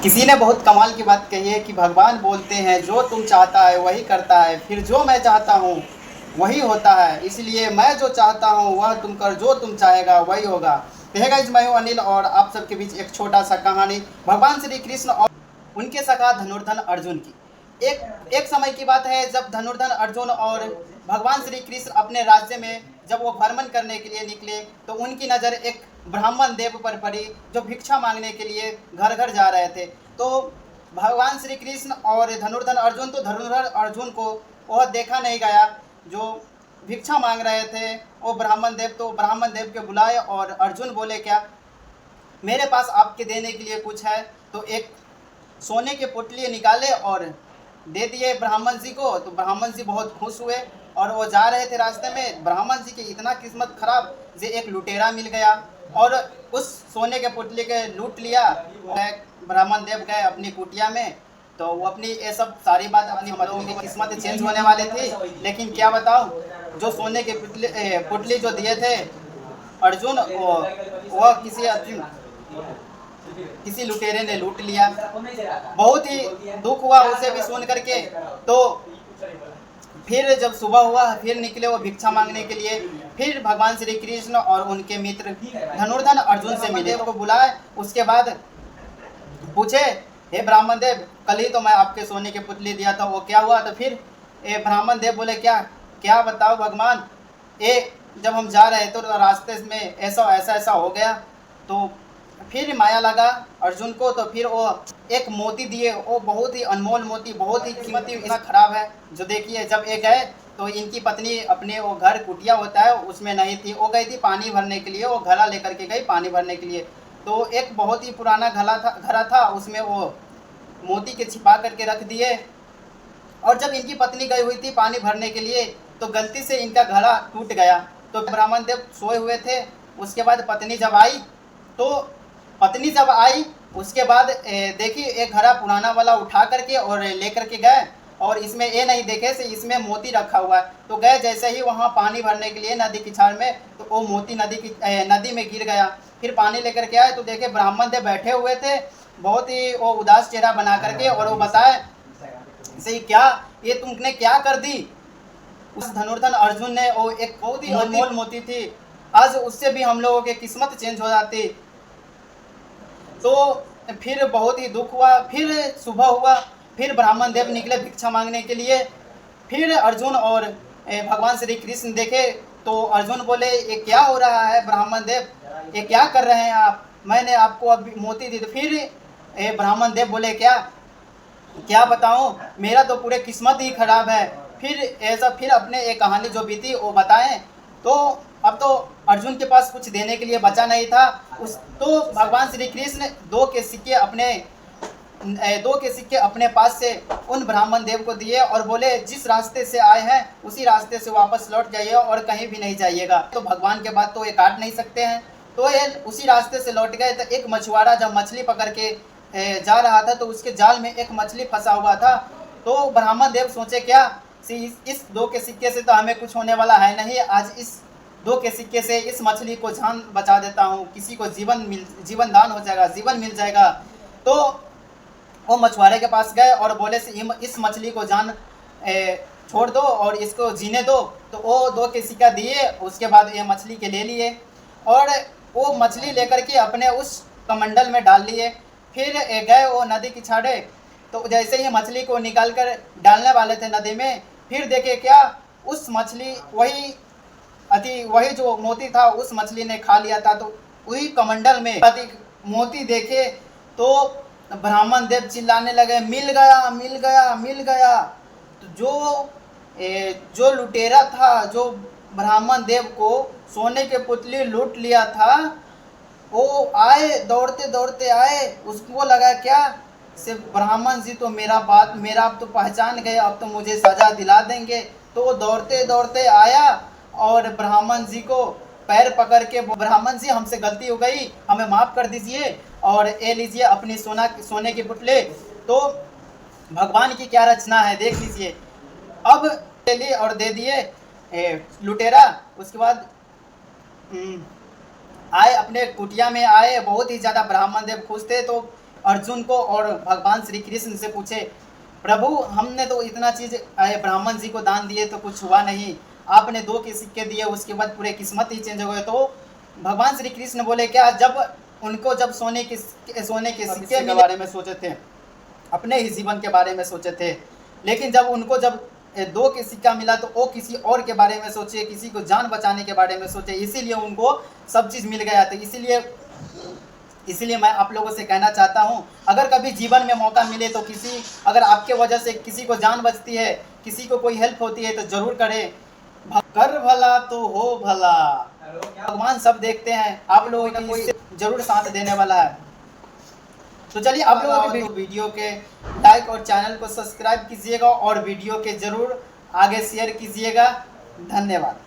किसी ने बहुत कमाल की बात कही है कि भगवान बोलते हैं जो तुम चाहता है वही करता है, फिर जो मैं चाहता हूँ वही होता है, इसलिए मैं जो चाहता हूँ वह तुम कर, जो तुम चाहेगा वही होगा। तो है गाइस, मैं हूँ अनिल और आप सबके बीच एक छोटा सा कहानी भगवान श्री कृष्ण और उनके सखा धनुर्धन अर्जुन की। एक एक समय की बात है जब धनुर्धन अर्जुन और भगवान श्री कृष्ण अपने राज्य में जब वो भ्रमण करने के लिए निकले तो उनकी नज़र एक ब्राह्मण देव पर पड़ी जो भिक्षा मांगने के लिए घर घर जा रहे थे। तो भगवान श्री कृष्ण और धनुर्धन अर्जुन को वह देखा नहीं गया जो भिक्षा मांग रहे थे वो ब्राह्मण देव। तो ब्राह्मण देव के बुलाए और अर्जुन बोले, क्या मेरे पास आपके देने के लिए कुछ है? तो एक सोने के पुतली निकाले और दे दिए ब्राह्मण जी को। तो ब्राह्मण जी बहुत खुश हुए और वो जा रहे थे, रास्ते में ब्राह्मण जी की इतना किस्मत खराब जे एक लुटेरा मिल गया और उस सोने के पुतली के लूट लिया। ब्राह्मण देव गए अपनी कुटिया में, तो वो अपनी ये सब सारी बात अपनी मर्जी की किस्मत चेंज होने वाली थी। लेकिन क्या बताऊँ, जो सोने के पुतली जो दिए थे अर्जुन, वो किसी लुटेरे ने लूट लिया। बहुत ही दुख हुआ उसे भी सुन करके। तो फिर जब सुबह हुआ फिर निकले वो भिक्षा मांगने के लिए। फिर भगवान श्री कृष्ण और उनके मित्र धनुर्धन अर्जुन से मिले, को बुलाए। उसके बाद पूछे, हे ब्राह्मण देव, कल ही तो मैं आपके सोने के पुतली दिया था, वो क्या हुआ? तो फिर ब्राह्मण देव बोले, क्या क्या बताओ भगवान, जब हम जा रहे तो रास्ते में ऐसा ऐसा ऐसा हो गया। तो फिर माया लगा अर्जुन को, तो फिर वो एक मोती दिए, वो बहुत ही अनमोल मोती, बहुत ही कीमती, इतना खराब है जो देखिए। जब ये गए तो इनकी पत्नी अपने वो घर कुटिया होता है उसमें नहीं थी, वो गई थी पानी भरने के लिए, वो घड़ा लेकर के गई पानी भरने के लिए। तो एक बहुत ही पुराना घड़ा था, उसमें वो मोती के छिपा करके रख दिए। और जब इनकी पत्नी गई हुई थी पानी भरने के लिए तो गलती से इनका घड़ा टूट गया। तो ब्राह्मण देव सोए हुए थे। उसके बाद पत्नी जब आई उसके बाद देखिए एक घड़ा पुराना वाला उठा करके और ले करके गए और इसमें ये नहीं देखे से इसमें मोती रखा हुआ है। तो गए जैसे ही वहाँ पानी भरने के लिए नदी की छाड़ में, तो वो मोती नदी में गिर गया। फिर पानी लेकर के आए तो देखे ब्राह्मण देव बैठे हुए थे, बहुत ही वो उदास चेहरा बना करके, और वो बताए सही, क्या ये तुमने क्या कर दी? उस धनुर्धन अर्जुन ने, वो एक बहुत ही अनमोल मोती थी, आज उससे भी हम लोगों की किस्मत चेंज हो जाती। तो फिर बहुत ही दुख हुआ। फिर सुबह हुआ, फिर ब्राह्मण देव निकले भिक्षा मांगने के लिए। फिर अर्जुन और भगवान श्री कृष्ण देखे तो अर्जुन बोले, ये क्या हो रहा है ब्राह्मण देव, ये क्या कर रहे हैं आप? मैंने आपको अभी मोती दी। तो फिर ब्राह्मण देव बोले, क्या क्या बताऊं, मेरा तो पूरे किस्मत ही खराब है। फिर ऐसा फिर अपने एक कहानी जो बीती वो बताएं। तो अब तो अर्जुन के पास कुछ देने के लिए बचा नहीं था। तो भगवान श्री कृष्ण दो के सिक्के अपने पास से उन ब्राह्मण देव को दिए और बोले, जिस रास्ते से आए हैं उसी रास्ते से वापस लौट जाइए और कहीं भी नहीं जाइएगा। तो भगवान के बात तो ये काट नहीं सकते हैं। तो ये उसी रास्ते से लौट गए। तो एक मछुआरा जब मछली पकड़ के जा रहा था तो उसके जाल में एक मछली फंसा हुआ था। तो ब्राह्मण देव सोचे, क्या इस दो के सिक्के से तो हमें कुछ होने वाला है नहीं, आज इस दो के सिक्के से इस मछली को जान बचा देता हूँ, किसी को जीवन दान हो जाएगा, जीवन मिल जाएगा। तो वो मछुआरे के पास गए और बोले से इस मछली को जान छोड़ दो और इसको जीने दो। तो वो दो के सिक्का दिए, उसके बाद ये मछली के ले लिए और वो मछली लेकर के अपने उस कमंडल में डाल लिए। फिर गए वो नदी की छाड़े। तो जैसे ही मछली को निकाल कर डालने वाले थे नदी में, फिर देखे क्या उस मछली वही जो मोती था उस मछली ने खा लिया था। तो वही कमंडल में मोती देखे तो ब्राह्मण देव चिल्लाने लगे, मिल गया मिल गया मिल गया। तो जो लुटेरा था, जो ब्राह्मण देव को सोने के पुतली लूट लिया था, वो आए दौड़ते दौड़ते आए। उसको लगा क्या सिर्फ ब्राह्मण जी तो मेरा अब तो पहचान गए, अब तो मुझे सजा दिला देंगे। तो वो दौड़ते दौड़ते आया और ब्राह्मण जी को पैर पकड़ के, ब्राह्मण जी हमसे गलती हो गई, हमें माफ़ कर दीजिए और ये लीजिए अपनी सोने की पुतले। तो भगवान की क्या रचना है देख लीजिए। अब ले लिए और दे दिए लुटेरा। उसके बाद आए अपने कुटिया में आए, बहुत ही ज़्यादा ब्राह्मण देव खुश थे। तो अर्जुन को और भगवान श्री कृष्ण से पूछे, प्रभु हमने तो इतना चीज़ ब्राह्मण जी को दान दिए तो कुछ हुआ नहीं, आपने 2 के सिक्के दिए उसके बाद पूरे किस्मत ही चेंज हो गए। तो भगवान श्री कृष्ण बोले क्या, जब सोने के सिक्के के बारे में सोचे थे, अपने ही जीवन के बारे में सोचे थे, लेकिन जब 2 के सिक्का मिला तो वो किसी और के बारे में सोचे, किसी को जान बचाने के बारे में सोचे, इसीलिए उनको सब चीज़ मिल गया। तो इसीलिए मैं आप लोगों से कहना चाहता हूँ, अगर कभी जीवन में मौका मिले तो अगर आपके वजह से किसी को जान बचती है, किसी को कोई हेल्प होती है तो ज़रूर करें। कर भला तो हो भला, भगवान सब देखते हैं, आप लोगों का कोई जरूर साथ देने वाला है। तो चलिए आप लोगों के वीडियो के लाइक और चैनल को सब्सक्राइब कीजिएगा और वीडियो के जरूर आगे शेयर कीजिएगा। धन्यवाद।